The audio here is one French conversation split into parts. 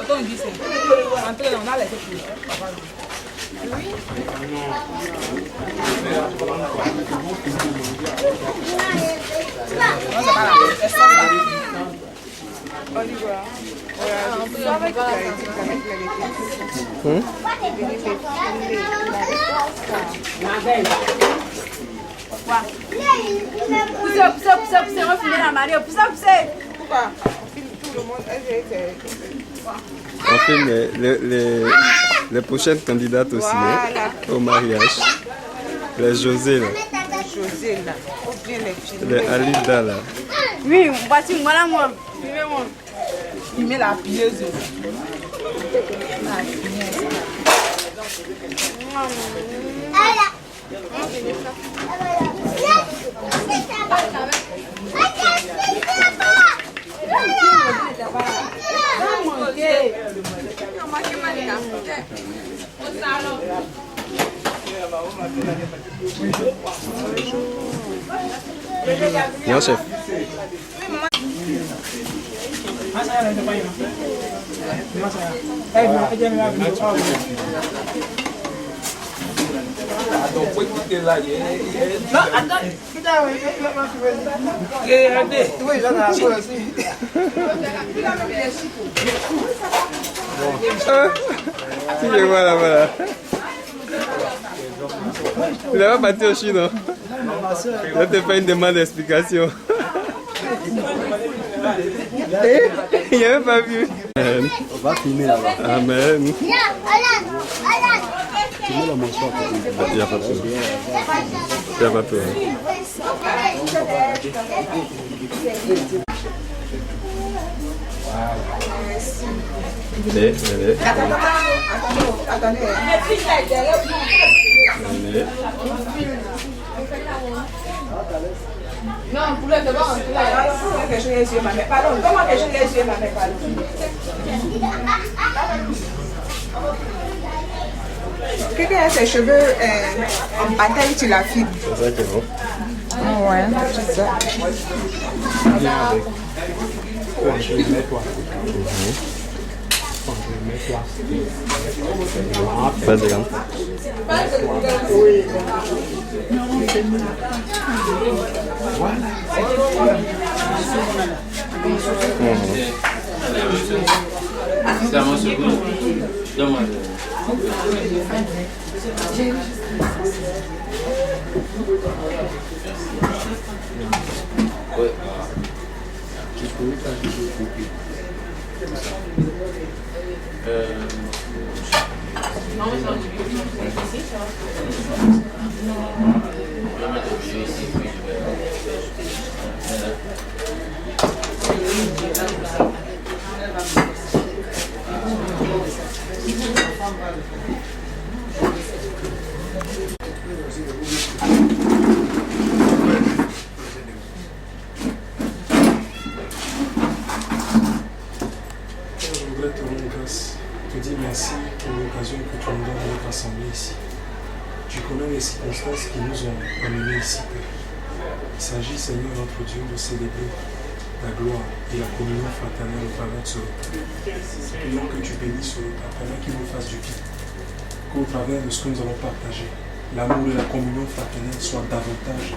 tonton dit c'est. Entrez là, on a laissé plus. Oui. Poussez, refilez la Marie. Poussez. Pourquoi? On filme tout le monde. On filme les prochaines candidates aussi, voilà. hein, au mariage. Les José là. José là. Faut bien les filmer. Les Alida là. Oui, voici, voilà moi. Filmez-moi. Filmez la pieuse. Bien chef. Tu les vois là, voilà. Tu n'as pas parti au Chine, non? Je te fais une demande d'explication. Il n'y avait pas vu. Amen. On va filmer là-bas. Amen. Filmer le morceau. Il n'y a pas de peur. Il n'y a pas de peur. Allez. Attendez. Non, pour le devant, que je les yeux, ma mère. Pardon, comment que je les yeux, ma mère, pardon. Quelqu'un a ses cheveux en bataille, tu la files. C'est ça qui est bon. Ouais, c'est ça. Vas-y, regarde. C'est à mon secours. Donne-moi. Ouais. te dire merci pour l'occasion que tu nous donnes d'être rassemblés ici. Tu connais les circonstances qui nous ont amenés ici, Père. Il s'agit, Seigneur notre Dieu, de célébrer ta gloire et la communion fraternelle au travers de ce repas. Prions que tu bénisses ce repas, pendant qu'il nous fasse du bien. Qu'au travers de ce que nous allons partager, l'amour et la communion fraternelle soient davantage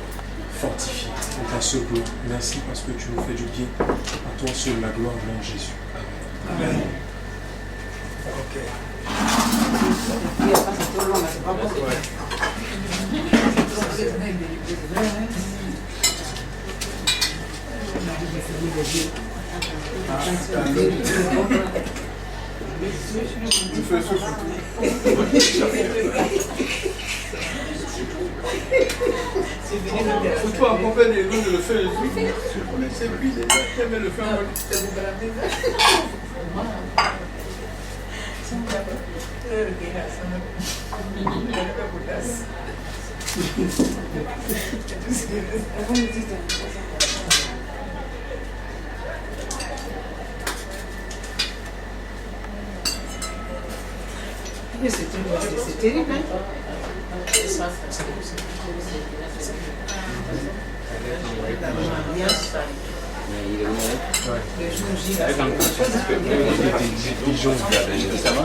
fortifiés pour ta seule gloire. Merci parce que tu nous fais du bien. À toi seul la gloire, au nom de Jésus. Amen. Amen. Ok. Surtout en compagnie des noms de le feu Jésus. Je connaissais lui, il aimait le feu en mode. C'est terrible, hein? Ça va?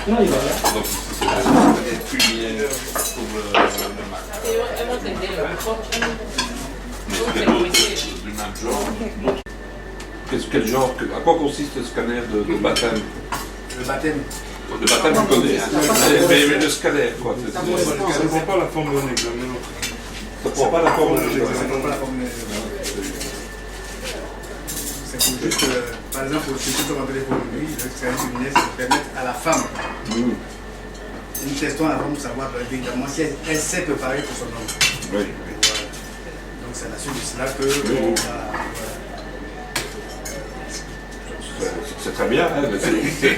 Donc c'est des fumiers pour le Mac. Du même genre. Quel genre, à quoi consiste le scanner de baptême? Le baptême. Le baptême, tu connais, hein? Mais le scanner, quoi. Ça ne prend pas la forme d'un examen. Ça prend pas la forme d'un examen. C'est pour juste, par exemple, pour ceux qui sont en téléphone, le scanner féminin, ça permet à la femme. Nous testons avant de savoir évidemment si elle s'est préparée pour son homme. Oui. Donc c'est à la suite de cela que c'est très bien, hein,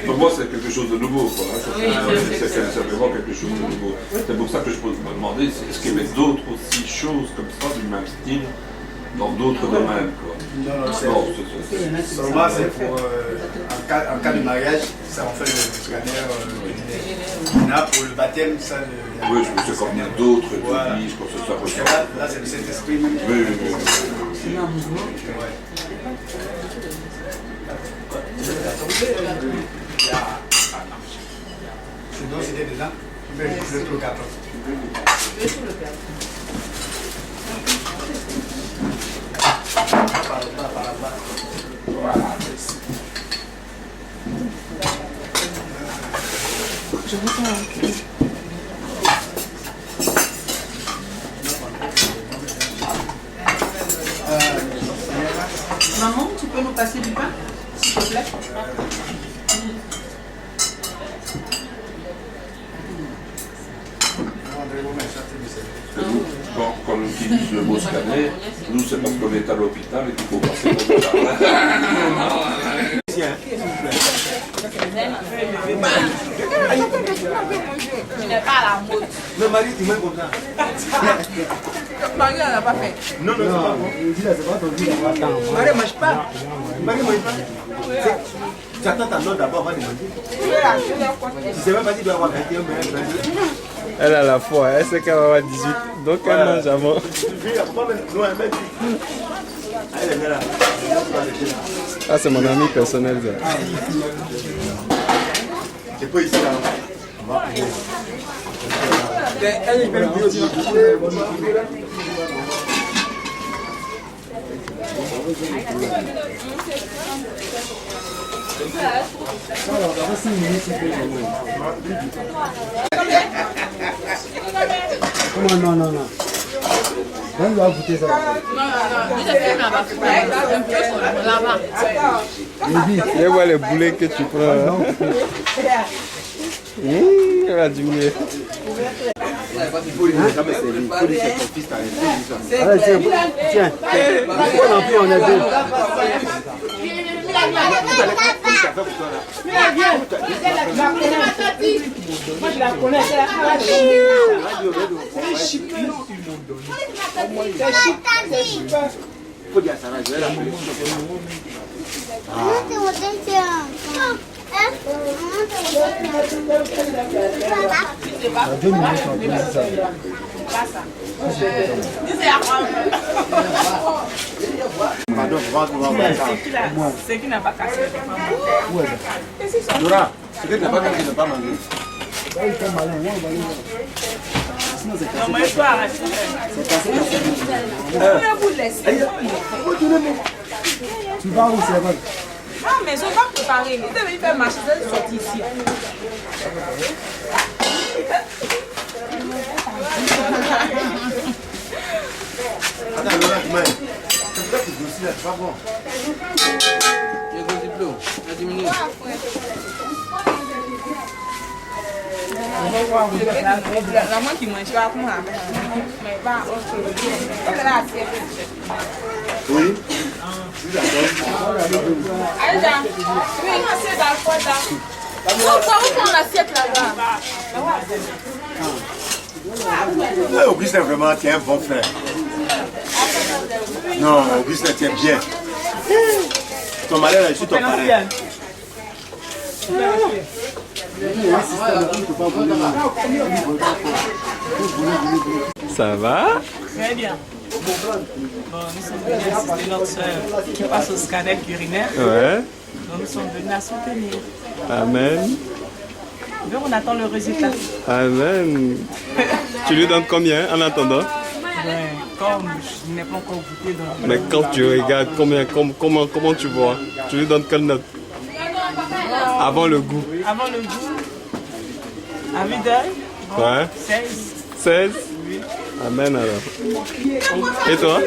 pour moi c'est quelque chose de nouveau. Quoi, hein, c'est vraiment quelque chose de nouveau. C'est pour ça que je peux me demander est-ce qu'il y avait d'autres aussi choses comme ça du même style dans d'autres domaines. Quoi. Non, seulement c'est pour en cas de mariage, ça on fait le scanner. Pour le baptême, ça oui, je me suis comme il y a d'autres églises, pour ce soit recherché. Là c'est le Saint-Esprit même. Oui. C'est un mouvement. Sinon c'était dedans, je vais juste le truc après. Je vous sens. Maman, tu peux nous passer du pain, s'il te plaît? Quand on utilise le mot scanner, nous c'est parce qu'on est à l'hôpital et qu'il faut passer au hôpital. Tu n'es pas à la mode. Le mari, tu m'as comme ça. Marie, on n'a pas fait. Non, c'est pas bon. C'est pas ton vie. Marie ne mange pas. Marie ne mange pas. J'attends ta note d'abord avant de manger. Si c'est même pas si tu dois avoir 21, Elle a la foi, elle sait qu'elle va avoir 18, donc elle mange avant. Ah, c'est mon ami personnel. C'est pas ici là. Elle est même aussi. Non. On va goûter ça. Viens voir les boulets que tu prends. Elle va diminuer. Tiens, on a deux. Moi je la connais, c'est la c'est qui n'a pas cassé. Dora, c'est que tu n'as pas cassé, tu n'as pas mangé. Non, mais je dois arracher. Vous laissez. Tu vas où c'est bon? Ah, mais on va préparer. Il devait faire marcher, il sortir ici. Attends, Laura, tu m'aimes. C'est pour ça que tu grossis là, c'est pas bon. Il y a un diplôme, il y a 10 minutes. La moins qui mange pas comme la mère. Mais pas autre chose. Oui. Allez, Jean. Oui, une assiette dans le foie là. Où prend l'assiette là-bas? Augustin, vraiment, tu es un bon frère. Non, Augustin, tu es bien. Ton mari là, je suis ton parrain. Ça va? Très bien. nous sommes venus assister notre soeur qui passe au scanner urinaire. Ouais. Donc nous sommes venus la soutenir. Amen. Donc on attend le résultat. Amen. Tu lui donnes combien en attendant? Ouais, comme je n'ai pas encore goûté donc. Mais quand tu regardes, comment tu vois? Tu lui donnes quelle note? Avant le goût. Avant le goût, à vue d'œil, Ouais. 16. 16? Amen alors. Et toi?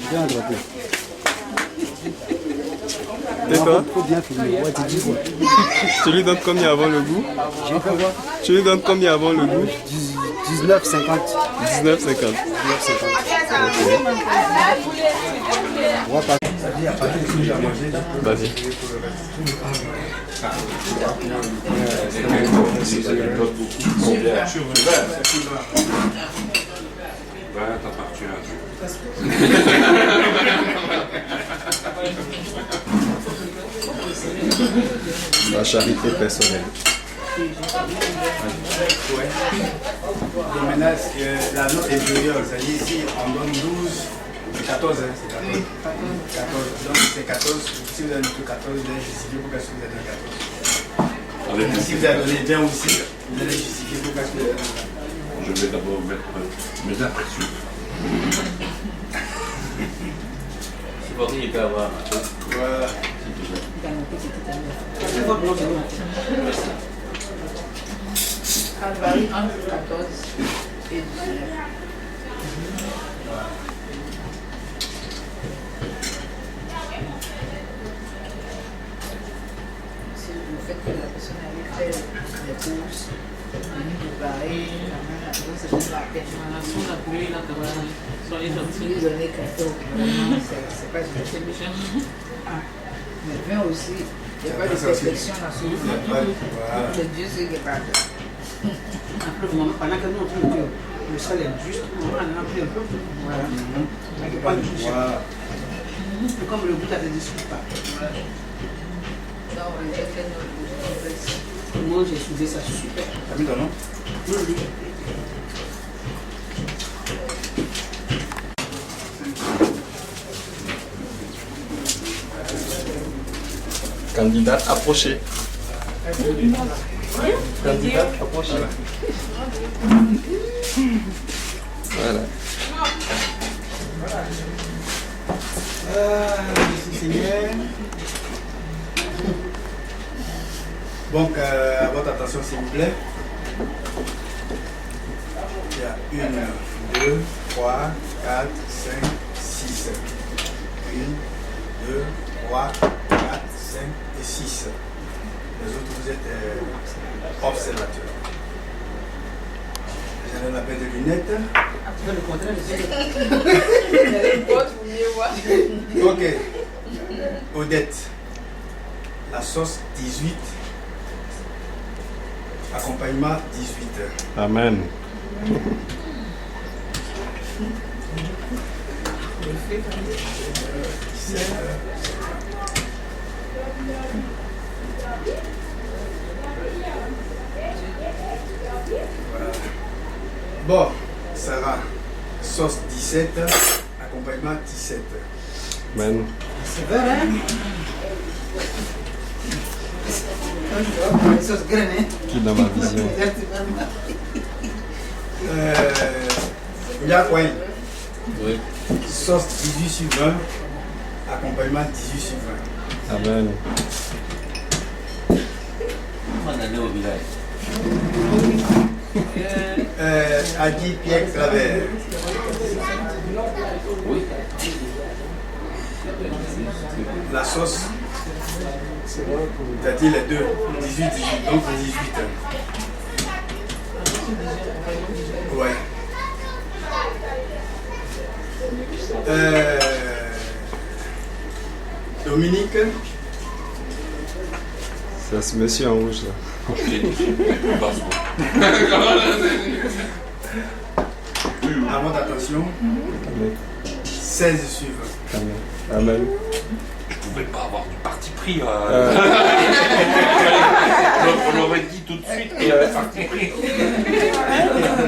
Bien attrapé. Et toi? Faut bien filmer. Ouais, tu dis quoi? Tu lui donnes combien avant le goût? J'ai fait quoi? Tu lui donnes combien avant le goût? 19,50. 19,50. On va pas. C'est-à-dire, à partir de ce que j'ai à manger, je peux Vas-y. T'appartiens à Dieu. La charité personnelle. Donc maintenant, la note inférieure, c'est-à-dire ici, on donne 12, c'est 14, hein, c'est 14. 14. Donc c'est 14, si vous avez mis 14, vous allez justifier pourquoi est-ce que vous avez donné 14. Si vous avez donné bien aussi, vous allez justifier pourquoi est-ce que vous avez donné 14. Je vais d'abord mettre mes impressions. C'est pour qu'il peut avoir. Voilà. Elle varie entre 14 et 19. Si le fait que la personne avait fait les courses, venir préparer, c'est pas la peine. Lui donner 14, c'est pas juste. Mais 20 aussi, il n'y a pas de perfection dans ce livre. Le Dieu, c'est qu'il n'y a pas de. Après, pendant que nous, on trouve que le sol est juste, on en a pris un peu. Voilà. Il n'y a pas de souci. C'est comme le goût, ça ne discute pas. Non, il y a quelqu'un d'autre. Moi, j'ai soulevé ça super. T'as mis ton nom? Oui. Candidate approchée. Candidate approchée. Voilà. Merci Seigneur. Donc, à votre attention s'il vous plaît. Il y a 1, 2, 3, 4, 5, 6. 1, 2, 3, 4, 5 et 6. Les autres, vous êtes observateurs. J'en ai la paire de lunettes. Le contraire, Ok. Odette. La sauce 18. Accompagnement 18. Amen. Bon, Sarah, sauce 17, accompagnement 17. Amen. c'est vrai, hein? Les sauces graines, hein? Qui dans ma vision? Il y a quoi? Oui. Sauce 18 sur 20, accompagnement 18 sur 20. Amen. On va aller au village. Adi Pierre Claver. Oui. La sauce, c'est-à-dire les deux, 18, 18, donc 18. Ouais. Dominique. C'est ce monsieur en rouge là. À votre attention. Amen. 16 suivent. Amen. Amen. Vous ne pouvez pas avoir du parti pris. On l'aurait dit tout de suite qu'il y avait parti pris.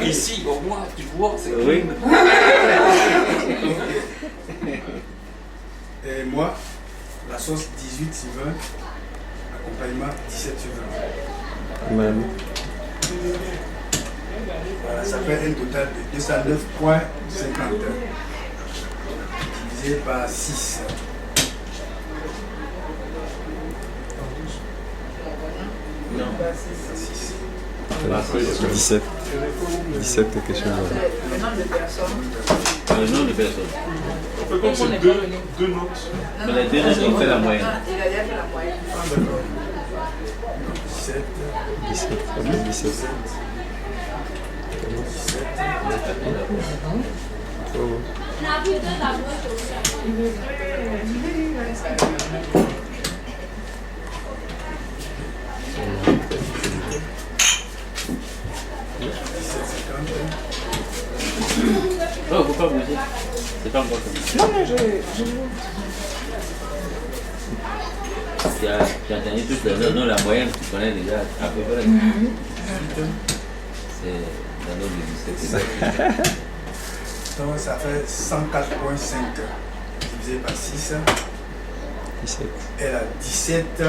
ici, au moins, tu vois, c'est Oui. Et moi, la sauce 18 sur 20, accompagnement 17 sur 20. Même. Voilà, ça fait un total de 209,50 divisé par 6. Non. 17. 17 quelque chose. Le nombre de personnes. Le nombre de personnes. On peut comme c'est deux notes. Mais les deux notes, on fait la moyenne. Il a déjà fait la moyenne. 17. 17. 17. 17. Oh. Oh, faut pas bouger. C'est pas encore comme ça. Non, mais je... Tu as entendu tous les noms, non, la moyenne, tu connais déjà à peu près. C'est la note de 17. Donc ça fait 104,5 divisé par 6. 17. Elle a 17,42.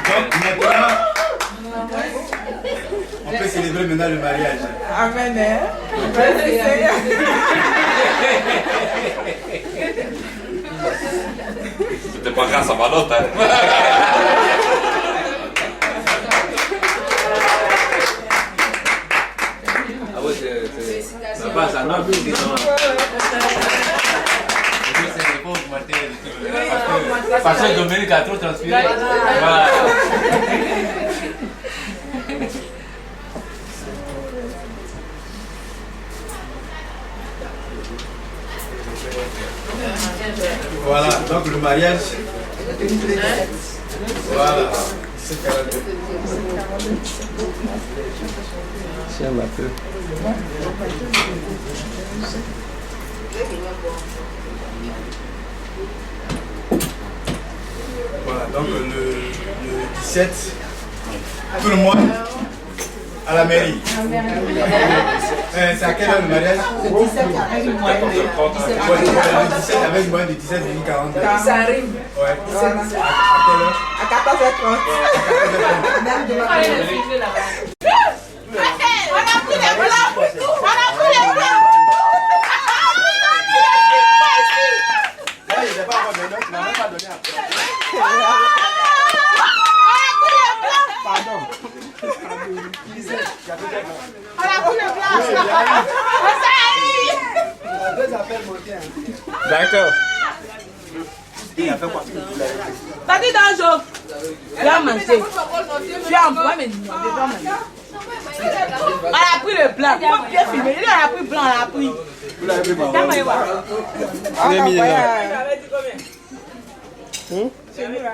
Donc maintenant, on peut célébrer maintenant le mariage. Amen, hein? Merci, Seigneur. C'était pas grâce à ma note, hein. Ah ouais, c'est... Ça passe à note, c'est parce que Dominique a trop transpiré. Voilà. Voilà, donc le mariage. Voilà. Tiens, ma peu. Voilà, donc le 17, tout le monde à la mairie. C'est à quelle heure le mariage? Le 17 avec une moyenne de 17. Ouais, le 17 avec une moyenne de 17,40. Ça arrive. Ouais. À quelle heure? À 14h30. Même de la on a pris les blancs pour tout. On a pris les blancs. Il n'a pas encore donné, il n'a même pas donné après. Pardon. On a pris les blancs. Ça arrive. Deux appels montés. D'accord. Il a fait quoi? T'as dit dans le jour. Tu as mangé. Tu as envoyé, mais tu n'as pas mangé. On a pris le blanc. Il faut bien filmer. Il a pris blanc, on a pris. Vous l'avez pris par T'as mangé quoi? Tu l'as mis là. C'est nous là.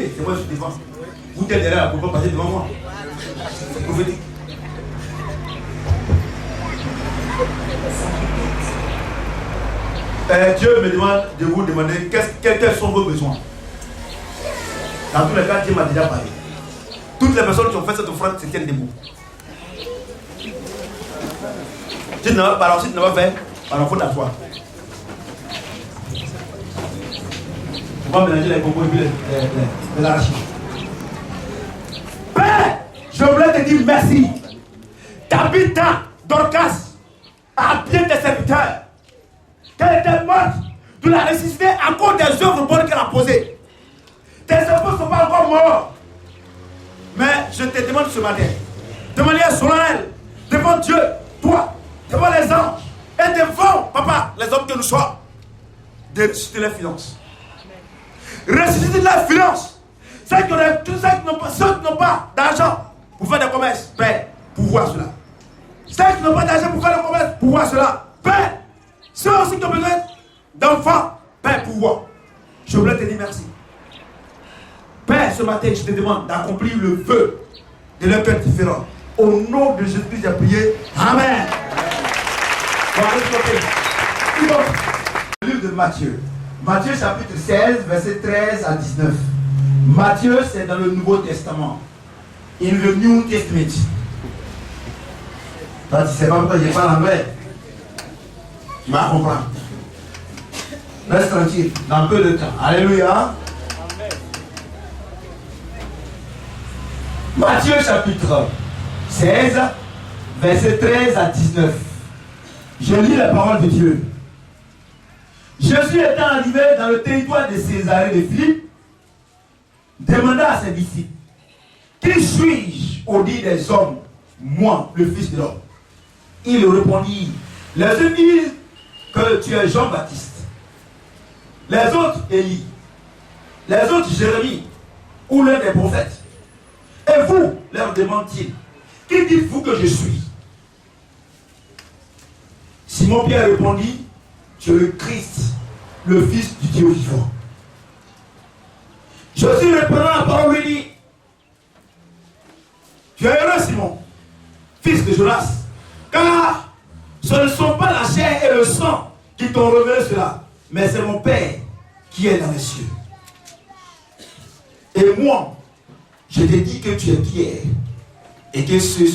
prier, c'est moi qui défends. Vous êtes derrière, vous pouvez pas passer devant moi. C'est prophétique. Dieu me demande de vous demander quels sont vos besoins. Dans tous les cas, Dieu m'a déjà parlé. Toutes les personnes qui ont fait cette offrande se tiennent debout. Si tu n'as pas fait, alors il faut t'asseoir. On va mélanger les combos et l'arachide. Père, je voulais te dire merci. Tabitha Dorcas a bien tes serviteurs. Qu'elle était morte, tu l'as ressuscité à cause des œuvres bonnes qu'elle a posées. Tes enfants ne sont pas encore morts. Mais je te demande ce matin, de manière solennelle, devant Dieu, toi, devant les anges, et devant, papa, les hommes que nous sommes, de ressusciter les finances. Ressusciter les finances. Ceux qui n'ont pas d'argent pour faire des commerces, Père, pour voir cela. Ceux qui n'ont pas d'argent pour faire des commerces, pour voir cela. Père, ceux aussi qui ont besoin d'enfants, Père, pour voir. Je voulais te dire merci. Père, ce matin, je te demande d'accomplir le vœu de leur cœur différent. Au nom de Jésus-Christ, j'ai prié. Amen. Le livre de Matthieu. Matthieu chapitre 16, verset 13 à 19. Matthieu, c'est dans le Nouveau Testament. In the New Testament. Tu ne sais pas pourquoi je parle anglais. Tu vas comprendre. Reste tranquille, dans peu de temps. Alléluia. Matthieu chapitre 16, verset 13 à 19. Je lis la parole de Dieu. Jésus étant arrivé dans le territoire de Césarée de Philippe, demanda à ses disciples, qui suis-je au dit des hommes, moi, le Fils de l'homme? Il répondit, les uns disent que tu es Jean-Baptiste, les autres Élie, les autres Jérémie, ou l'un des prophètes. Et vous, leur demande-t-il, qui dites-vous que je suis? Simon-Pierre répondit, tu es le Christ, le Fils du Dieu vivant. Jésus reprenant la parole lui dit, tu es heureux Simon, fils de Jonas, car ce ne sont pas la chair et le sang qui t'ont révélé cela, mais c'est mon Père qui est dans les cieux. Et moi, je te dis que tu es Pierre, et que sur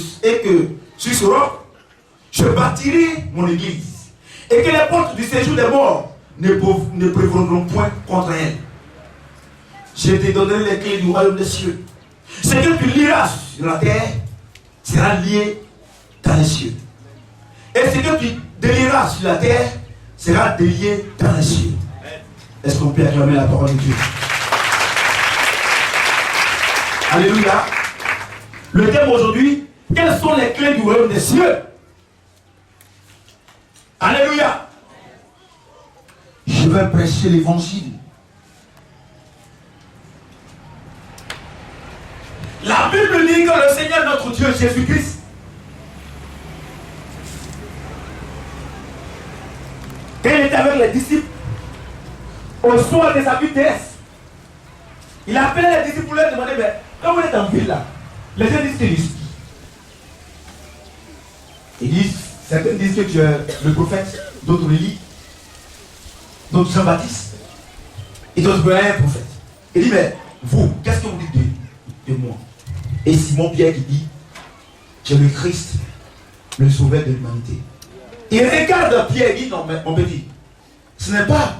ce roc, je bâtirai mon église, et que les portes du séjour des morts ne prévaudront point contre elle. Je te donnerai les clés du royaume des cieux. Ce que tu liras sur la terre sera lié dans les cieux. Et ce que tu délieras sur la terre sera délié dans les cieux. Est-ce qu'on peut acclamer la parole de Dieu? Alléluia. Le thème aujourd'hui, quelles sont les clés du royaume des cieux? Alléluia. Je vais prêcher l'évangile. La Bible dit que le Seigneur notre Dieu Jésus-Christ quand il était avec les disciples au soir de sa vie terrestre, il a appelé les disciples pour leur demander, mais quand vous êtes en ville là, les gens disent que tu es. Ils disent, certains disent que tu es le prophète, d'autres Élie, d'autres Jean-Baptiste, et d'autres un prophète. Il dit, mais vous, qu'est-ce que vous dites de moi? Et Simon-Pierre qui dit, tu es le Christ, le sauveur de l'humanité. Il regarde Pierre et dit, non mais mon petit, ce n'est pas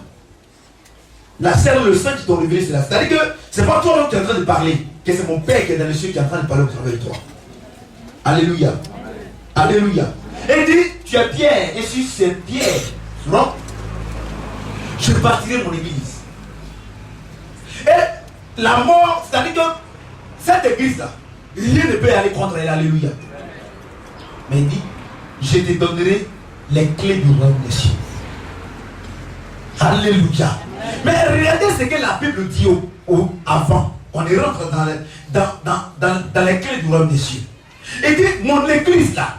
la chair ou le sang qui t'ont révélé cela. C'est-à-dire que ce n'est pas toi qui es en train de parler, que c'est mon Père qui est dans les cieux qui est en train de parler au travers de toi. Alléluia. Alléluia. Et il dit, tu es Pierre, et sur cette pierre, non, je bâtirai mon église. Et la mort, c'est-à-dire que cette église-là, rien ne peut aller contre elle. Alléluia. Mais il dit, je te donnerai les clés du royaume des cieux. Alléluia. Mais regardez ce que la Bible dit avant. On y rentre dans les clés du royaume des cieux. Il dit, mon église là,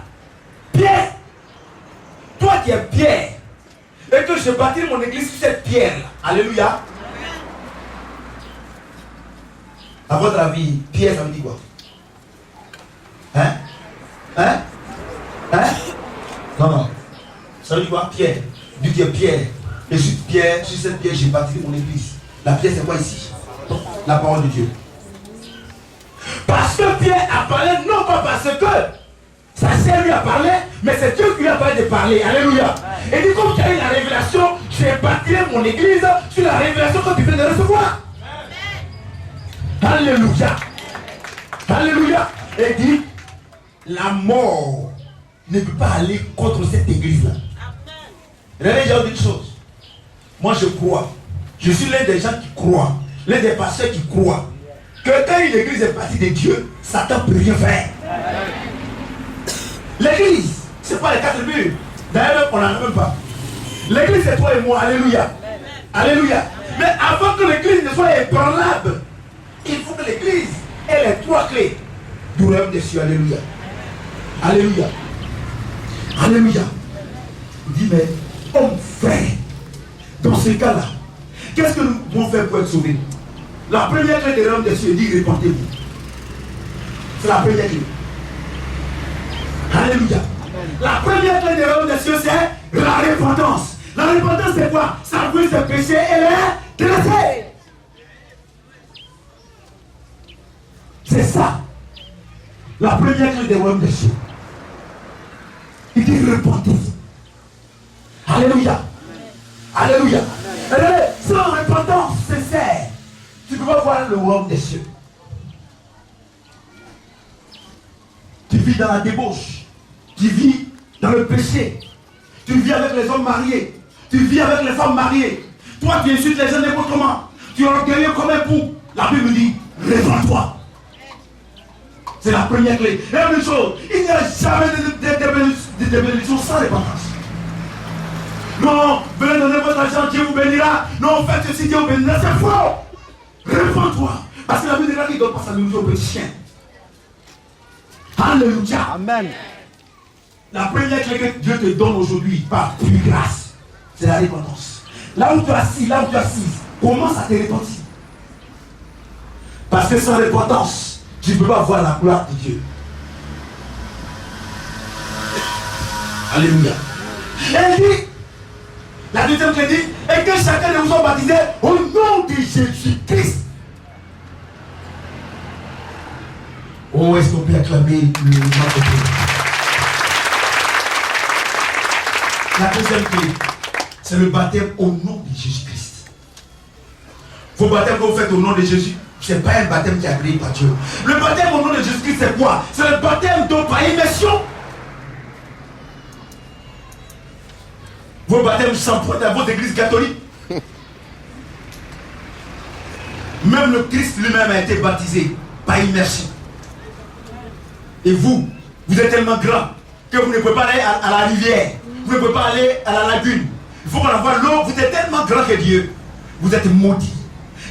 Pierre, toi qui es Pierre, et que je bâtirai mon église sur cette pierre là. Alléluia. À votre avis, Pierre, ça veut dire quoi? Hein? Hein? Hein? Non, non. Ça veut dire quoi? Pierre. Dieu qui est Pierre. Et sur Pierre, sur cette pierre, j'ai bâti mon église. La pierre, c'est quoi ici? La parole de Dieu. Parce que Pierre a parlé, non pas parce que sa sœur lui a parlé, mais c'est Dieu qui lui a parlé de parler. Alléluia. Et dit, comme tu as eu la révélation, j'ai bâti mon église sur la révélation que tu viens de recevoir. Alléluia. Alléluia. Et dit, la mort ne peut pas aller contre cette église-là. Regardez, j'ai dit une chose. Moi, je crois. Je suis l'un des gens qui croient. L'un des pasteurs qui croient. Que quand une église est partie de Dieu, Satan ne peut rien faire. L'église, ce n'est pas les 4 murs. D'ailleurs, on n'en a même pas. L'église, c'est toi et moi. Alléluia. Alléluia. Mais avant que l'église ne soit ébranlable, il faut que l'église ait les 3 clés du royaume des cieux. Alléluia. Alléluia. Alléluia. Il dit, mais homme frère, dans ce cas-là, qu'est-ce que nous pouvons faire pour être sauvés? La première clé du royaume des cieux dit, répentez-vous. C'est la première clé. Alléluia. La première clé du royaume des cieux, c'est la repentance. La repentance, c'est quoi? S'avouer ses péchés et les délaisser. C'est ça. La première clé du royaume des cieux. Il dit, repentez-vous. Alléluia. Alléluia. Regardez, sans repentance sincère, tu ne peux pas voir le royaume des cieux. Tu vis dans la débauche. Tu vis dans le péché. Tu vis avec les hommes mariés. Tu vis avec les femmes mariées. Toi, tu insultes les gens n'importe comment. Tu es orgueilleux comme un pou. La Bible dit, révends-toi. C'est la première clé. Et la même chose, il n'y a jamais de bénédiction sans repentance. Non, venez donner votre argent, Dieu vous bénira. Non, faites ceci, Dieu vous bénira. C'est faux. Réponds-toi. Parce que la Bible dit qu'il ne donne pas sa nourriture au petit chien. Alléluia. Amen. La première clé que Dieu te donne aujourd'hui, par plus grâce, c'est la repentance. Là où tu es assis, là où tu es assise, commence à te repentir. Parce que sans repentance, tu ne peux pas voir la gloire de Dieu. Alléluia. Et il dit, la deuxième clé dit, et que chacun de vous soit baptisé au nom de Jésus-Christ. Oh, est-ce qu'on peut acclamer le nom de Dieu? La deuxième clé, c'est le baptême au nom de Jésus-Christ. Vos baptêmes que vous faites au nom de Jésus, ce n'est pas un baptême qui est agréé par Dieu. Le baptême au nom de Jésus-Christ, c'est quoi? C'est le baptême d'eau par immersion. Vos baptêmes s'empruntent à vos églises catholiques. Même le Christ lui-même a été baptisé par immersion. Et vous, vous êtes tellement grand que vous ne pouvez pas aller à la rivière. Vous ne pouvez pas aller à la lagune. Il faut qu'on envoie l'eau. Vous êtes tellement grand que Dieu. Vous êtes maudit.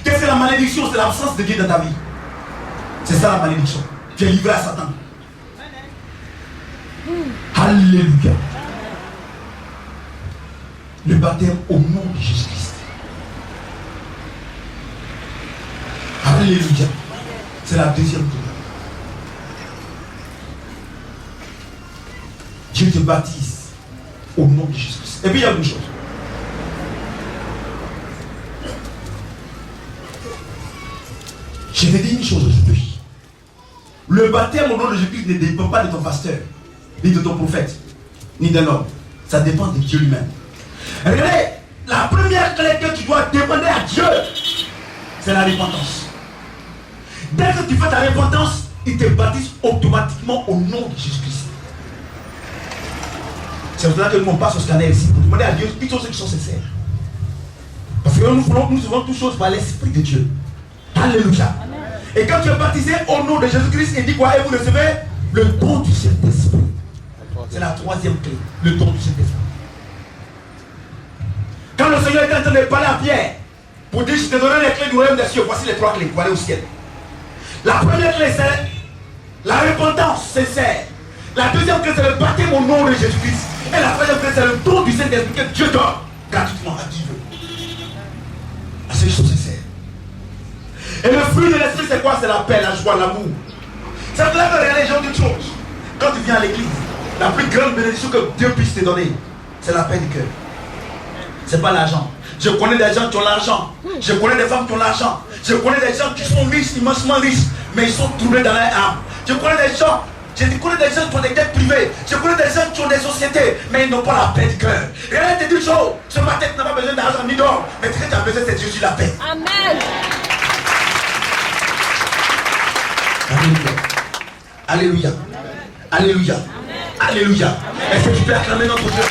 Qu'est-ce que c'est la malédiction? C'est l'absence de Dieu dans ta vie. C'est ça la malédiction. Tu es livré à Satan. Alléluia. Le baptême au nom de Jésus-Christ. Alléluia. C'est la deuxième clé. Dieu te baptise au nom de Jésus-Christ. Et puis il y a une chose. Je vais te dire une chose aujourd'hui. Le baptême au nom de Jésus-Christ ne dépend pas de ton pasteur, ni de ton prophète, ni d'un homme. Ça dépend de Dieu lui-même. Regardez, la première clé que tu dois demander à Dieu, c'est la repentance. Dès que tu fais ta repentance, il te baptise automatiquement au nom de Jésus-Christ. C'est pour cela que nous on passe au scanner ici, pour demander à Dieu toutes choses qui sont sincères. Parce que nous faisons toutes choses par l'Esprit de Dieu. Alléluia. Et quand tu es baptisé au nom de Jésus-Christ, il dit quoi? Et vous recevez le don du Saint-Esprit. C'est la troisième clé, le don du Saint-Esprit. Quand le Seigneur est en train de parler à Pierre, pour dire, je te donnerai les clés du royaume des cieux, voici les 3 clés pour aller au ciel. La première clé, c'est la repentance sincère. La deuxième clé, c'est le baptême au nom de Jésus-Christ. Et la troisième clé, c'est le don du Saint-Esprit que Dieu donne gratuitement à qui veut. À ceux qui sont sincères. Et le fruit de l'esprit, c'est quoi? C'est la paix, la joie, l'amour. C'est pour ça que regardez les gens d'une chose. Quand tu viens à l'église, la plus grande bénédiction que Dieu puisse te donner, c'est la paix du cœur. C'est pas l'argent. Je connais des gens qui ont l'argent. Je connais des femmes qui ont l'argent. Je connais des gens qui sont riches, immensement riches, mais ils sont troublés dans leur âme. Je connais des gens qui ont des dettes privées. Je connais des gens qui ont des sociétés, mais ils n'ont pas la paix du cœur. Et là, je te dis une chose, ce matin, tu n'as pas besoin d'argent ni d'or, mais ce que tu as besoin, c'est Jésus la paix. Amen. Alléluia. Alléluia. Alléluia. Est-ce que tu peux acclamer notre Dieu?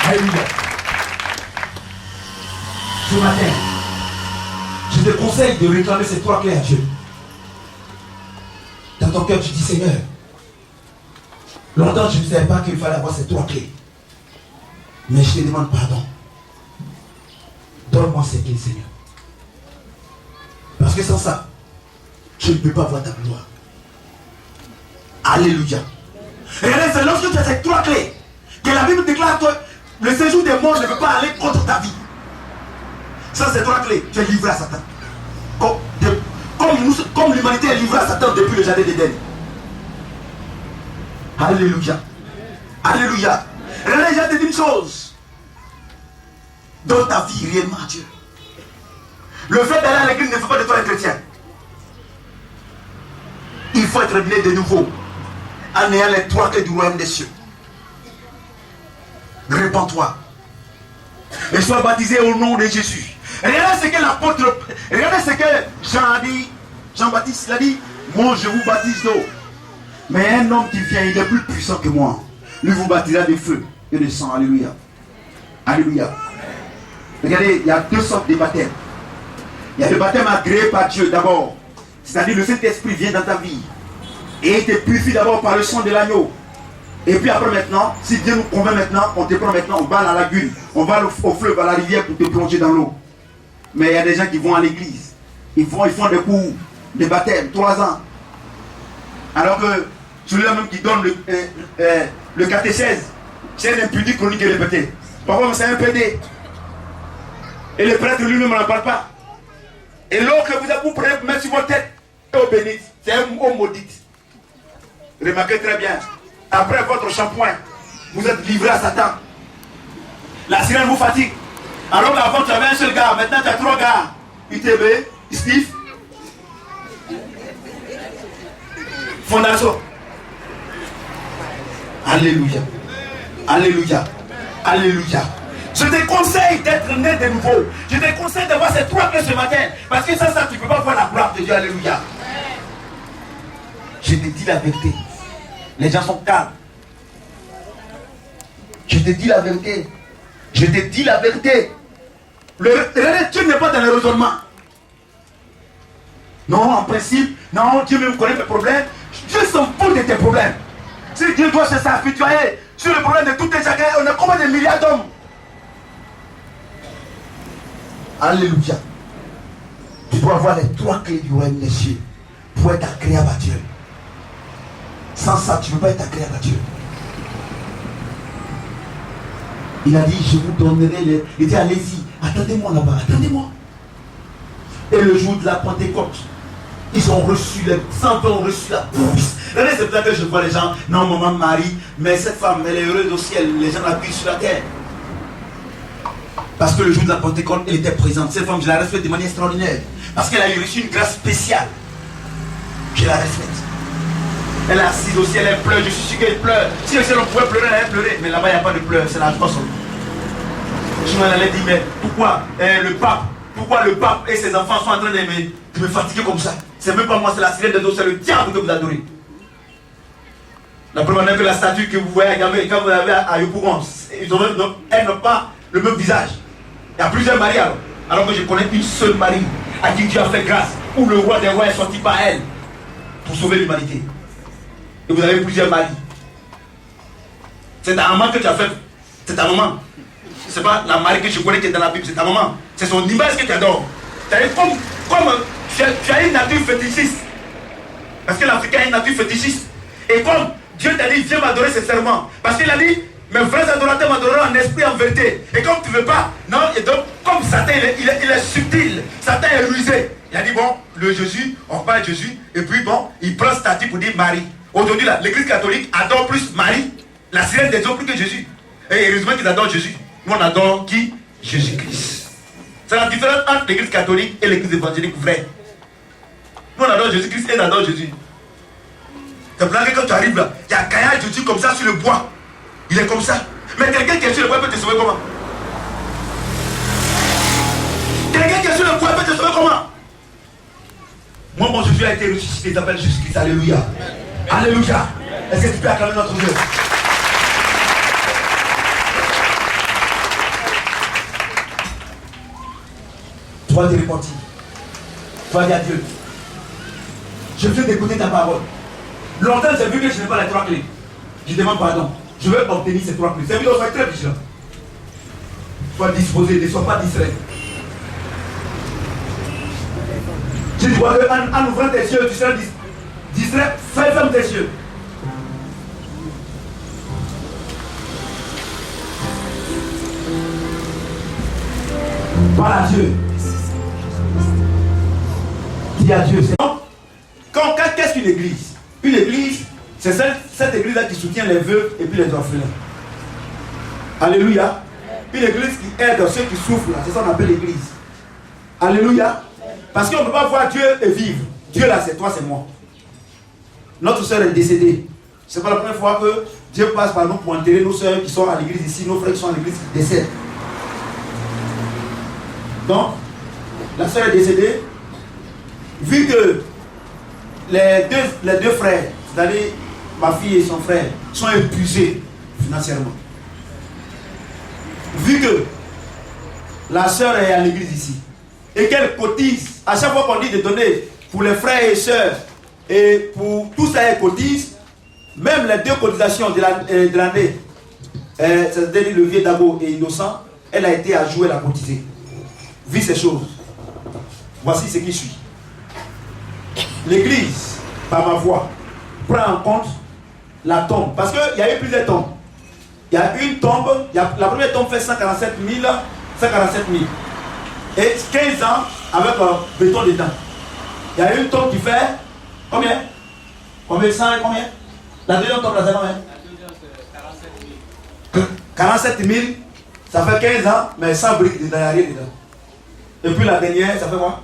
Alléluia. Ce matin, je te conseille de réclamer ces 3 clés à Dieu. Dans ton cœur, tu dis Seigneur, longtemps je ne savais pas qu'il fallait avoir ces 3 clés. Mais je te demande pardon. Donne-moi ces clés, Seigneur. Parce que sans ça, je ne peux pas voir ta gloire. Alléluia. Et regardez, c'est lorsque tu as ces 3 clés que la Bible déclare que le séjour des morts ne peut pas aller contre ta vie. Sans ces 3 clés, tu es livré à Satan. Comme l'humanité est livrée à Satan depuis le jardin d'Éden. Alléluia. Alléluia. Regardez, j'ai dit une chose. Donne ta vie réellement à Dieu. Le fait d'aller à l'église ne fait pas de toi un chrétien. Il faut être né de nouveau en ayant les 3 clés du royaume des cieux. Répands-toi et sois baptisé au nom de Jésus. Regardez ce que l'apôtre, regardez ce que Jean a dit. Jean-Baptiste a dit, moi je vous baptise d'eau, mais un homme qui vient, il est plus puissant que moi. Lui vous baptisera de feu et de sang. Alléluia. Alléluia. Regardez, il y a 2 sortes de baptêmes. Il y a le baptême agréé par Dieu d'abord. C'est-à-dire le Saint-Esprit vient dans ta vie et il te purifie d'abord par le sang de l'agneau. Et puis après maintenant, si Dieu nous convainc maintenant, on te prend maintenant, on va à la lagune, on va au fleuve, à la rivière pour te plonger dans l'eau. Mais il y a des gens qui vont à l'église, ils font des cours de baptême, 3 ans. Alors que celui-là même qui donne le catéchèse, c'est un impudique chronique et répété. Parfois c'est un PD. Et le prêtre lui-même n'en parle pas. Et l'eau que vous prenez pour mettre sur votre tête, est eau bénite, c'est une eau maudite. Remarquez très bien. Après votre shampoing, vous êtes livré à Satan. La sirène vous fatigue. Alors avant tu avais un seul gars, maintenant tu as 3 gars. UTB, Steve, Fondation. Alléluia. Alléluia. Alléluia. Je te conseille d'être né de nouveau. Je te conseille d'avoir ces 3 clés ce matin. Parce que sans ça, tu ne peux pas voir la gloire de Dieu. Alléluia. Je te dis la vérité. Les gens sont calmes. Je te dis la vérité. Je te dis la vérité. Dieu n'est pas dans le raisonnement. Non, en principe, non, Dieu même connaît tes problèmes. Dieu s'en fout de tes problèmes. Si Dieu doit se s'apitoyer sur le problème de tous les chacun, on a combien de milliards d'hommes? Alléluia. Tu dois avoir les 3 clés du royaume des cieux pour être agréable à Dieu. Sans ça, tu ne peux pas être agréable à Dieu. Il a dit, je vous donnerai les... Il dit, allez-y, attendez-moi là-bas, attendez-moi. Et le jour de la Pentecôte, ils ont reçu, les 100 ont reçu la puissance. C'est pour ça que je vois les gens, non, maman Marie, mais cette femme, elle est heureuse au ciel, les gens l'appuient sur la terre. Parce que le jour de la Pentecôte, elle était présente. Cette femme, je la respecte de manière extraordinaire. Parce qu'elle a eu reçu une grâce spéciale. Je la respecte. Elle est assise au ciel, elle pleure, je suis sûr qu'elle pleure. Si le ciel on pouvait pleurer, elle pleurait. Mais là-bas, il n'y a pas de pleurs, c'est la joie seule. Sinon, elle allait dire, mais pourquoi le pape et ses enfants sont en train de me fatiguer comme ça? C'est même pas moi, c'est la sirène de dos, c'est le diable que vous adorez. La première fois que la statue que vous voyez à Gamay, quand vous l'avez à Yopougon, elles n'ont pas le même visage. Il y a plusieurs maris alors que je connais une seule Marie à qui Dieu a fait grâce, où le roi des rois est sorti par elle pour sauver l'humanité. Et vous avez plusieurs maris. C'est ta maman que tu as fait. C'est ta maman. C'est pas la Marie que je connais qui est dans la Bible, c'est ta maman. C'est son image que tu adores. Comme tu as une nature fétichiste. Parce que l'Africain a une nature fétichiste. Et comme Dieu t'a dit, viens m'adorer ses serments. Parce qu'il a dit, Mes vrais adorateurs m'adoreront en esprit, en vérité. Et comme tu ne veux pas, non, et donc, comme Satan, il est subtil, Satan est rusé. Il a dit, bon, le Jésus, on parle de Jésus, et puis bon, il prend statut pour dire Marie. Aujourd'hui, l'église catholique adore plus Marie, la sirène des eaux, plus que Jésus. Et heureusement qu'ils adorent Jésus. Nous, on adore qui? Jésus-Christ. C'est la différence entre l'église catholique et l'église évangélique vraie. Nous, on adore Jésus-Christ et on adore Jésus. C'est pour ça que quand tu arrives là, il y a un caillage de Jésus comme ça sur le bois. Il est comme ça. Mais quelqu'un qui est sur le bois peut te sauver comment? Quelqu'un qui est sur le bois peut te sauver comment? Moi, mon Jésus a été ressuscité, il s'appelle Jésus-Christ. Alléluia. Alléluia. Est-ce que tu peux acclamer notre Dieu? Tu vas te repentir. Tu vas dire à Dieu, je viens d'écouter ta parole. Longtemps j'ai vu que je n'ai pas les 3 clés. Je demande pardon. Je veux obtenir ces 3 clés. C'est vidéo, sois très vigilant. Sois disposé, ne sois pas distrait. Tu vois qu'en ouvrant tes yeux, tu seras distrait, ferme tes yeux. Parle à Dieu. Dis à Dieu. Qu'est-ce qu'une église? Une église, c'est cette église-là qui soutient les veuves et puis les orphelins. Alléluia. Une église qui aide ceux qui souffrent, c'est ça qu'on appelle l'église. Alléluia. Parce qu'on ne peut pas voir Dieu et vivre. Dieu là, c'est toi, c'est moi. Notre soeur est décédée. C'est pas la première fois que Dieu passe par nous pour enterrer nos soeurs qui sont à l'église ici, nos frères qui sont à l'église qui décèdent. Donc, la soeur est décédée. Vu que les deux frères, c'est-à-dire ma fille et son frère, sont épuisés financièrement. Vu que la soeur est à l'église ici et qu'elle cotise, à chaque fois qu'on dit de donner pour les frères et sœurs et pour tout ça, elle cotise, même les 2 cotisations de l'année, c'est-à-dire le vieux Dago et Innocent, elle a été à jouer, elle a cotisé. Vu ces choses, voici ce qui suit. L'église, par ma voix, prend en compte la tombe. Parce qu'il y a eu plusieurs tombes. Il y a une tombe, la première tombe fait 147 000. Et 15 ans avec un béton dedans. Il y a une tombe qui fait combien? Combien? 100 et combien? La deuxième tombe, là, c'est combien? 47 000, ça fait 15 ans, mais sans briques dedans, il n'y a rien dedans. Et puis la dernière, ça fait quoi?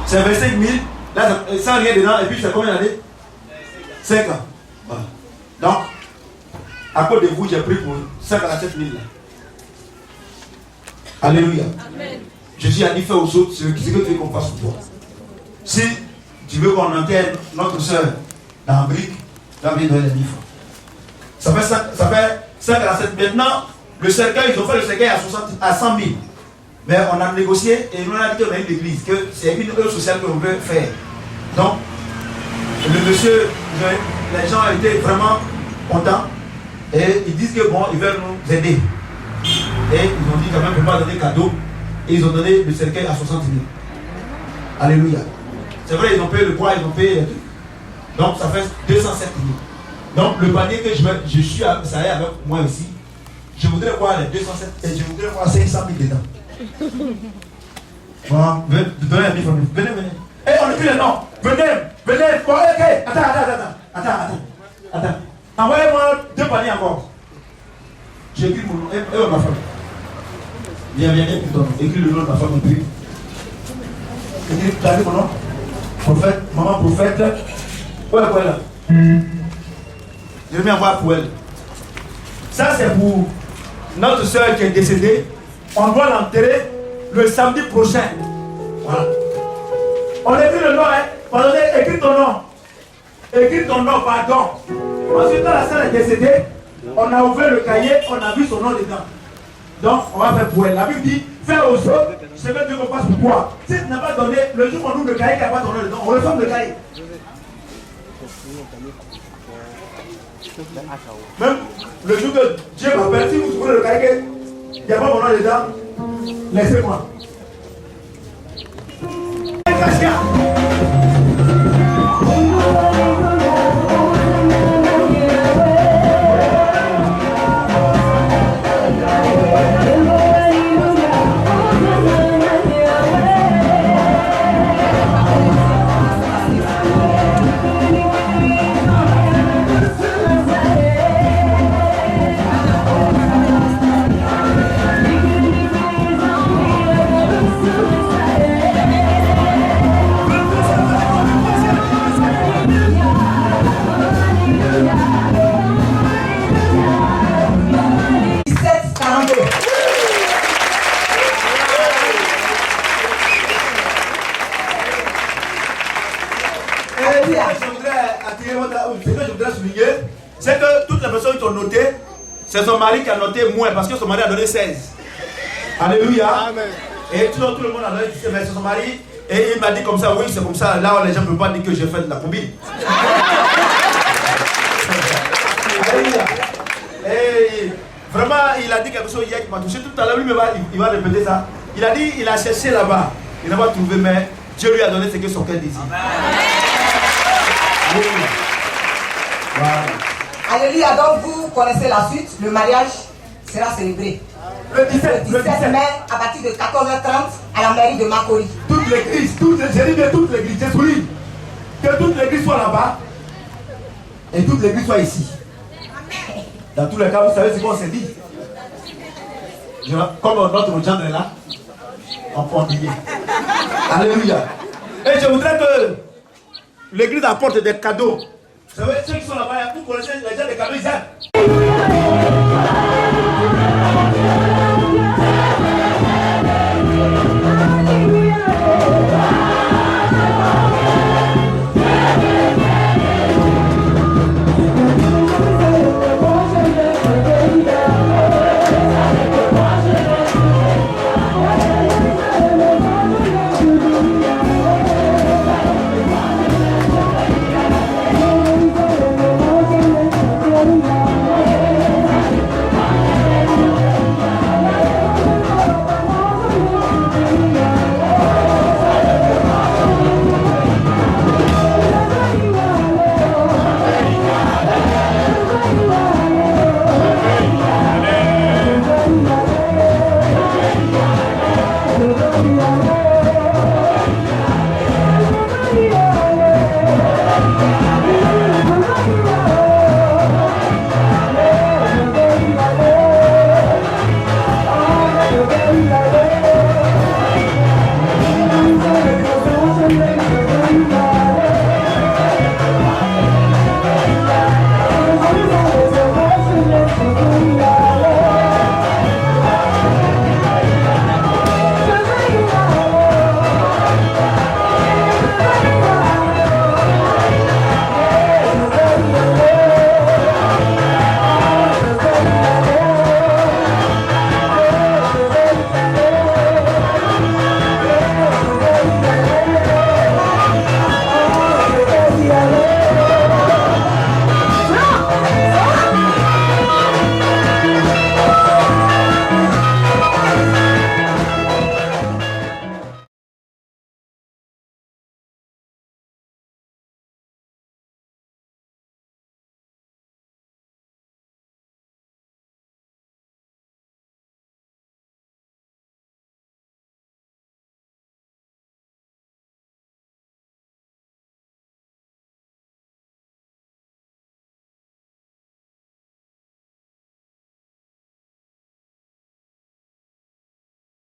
C'est 25 000, là, sans rien dedans, et puis c'est combien d'années? 5 ans. Voilà. Donc, à cause de vous, j'ai pris pour 147 000 là. Alléluia. Amen. Jésus a dit fais aux autres ce que tu veux qu'on fasse pour toi. Si tu veux qu'on enterre notre soeur dans la brique, là, viens donner les 1000 francs. Ça fait 147. Maintenant, le cercueil, ils ont fait le cercueil à 100 000. Mais on a négocié et on a dit qu'on a une église, que c'est une œuvre sociale qu'on veut faire. Donc, le monsieur, les gens étaient vraiment contents et ils disent que bon, ils veulent nous aider. Et ils ont dit quand même qu'on ne peut pas donner cadeau. Et ils ont donné le cercueil à 60 000. Alléluia. C'est vrai, ils ont payé le bois, ils ont payé les trucs. Donc ça fait 207 000. Donc le panier que je suis à ça avec moi ici, je voudrais voir les 207 et je voudrais voir 500 000 dedans. Bon, donnez un livre. Venez. Et on écrit le nom. Venez. Bon, ok. Attends. Envoyez-moi 2 paniers encore. J'écris mon nom. Et ma femme. Viens, plutôt. Écris le nom de ma femme et puis. Écris mon nom. Prophète, maman prophète. Où est là? Je vais envoyer pour elle. Ça, c'est pour notre soeur qui est décédée. On doit l'enterrer le samedi prochain. Voilà. On écrit le nom, hein. Pardonnez, écris ton nom. Écris ton nom, pardon. Ensuite, quand la soeur est décédée, on a ouvert le cahier, on a vu son nom dedans. Donc, on va faire pour elle. La Bible dit, fais aux autres, je veux Dieu qu'on fasse pour toi. Si tu n'as pas donné, le jour où on ouvre le cahier, il n'y a pas ton nom dedans, on referme le cahier. Même le jour que Dieu m'appelle, si vous ouvrez le cahier, il n'y a pas mon nom dedans, laissez-moi. ce que je voudrais souligner, c'est que toutes les personnes qui ont noté, c'est son mari qui a noté moins parce que son mari a donné 16. Alléluia. Amen. Et tout le monde a donné 16, mais c'est son mari. Et il m'a dit comme ça, oui, c'est comme ça. Là, les gens ne peuvent pas dire que j'ai fait de la combine. Alléluia. Et vraiment, il a dit quelque chose hier qui m'a touché. Tout à l'heure, lui, il va répéter ça. Il a dit, il a cherché là-bas. Il n'a pas trouvé, mais Dieu lui a donné ce que son cœur désire. Alléluia. Voilà. Alléluia. Donc, vous connaissez la suite. Le mariage sera célébré. Le 17 mai, à partir de 14h30, à la mairie de Makori. Toute l'église, j'ai dit de toute l'église, j'ai souligné que toute l'église soit là-bas et toute l'église soit ici. Dans tous les cas, vous savez ce qu'on s'est dit. Comme notre gendre est là, on peut en prier. Alléluia. Et je voudrais que l'église apporte des cadeaux. Vous savez, ceux qui sont là-bas, vous connaissez les gens des cadeaux, ils aiment.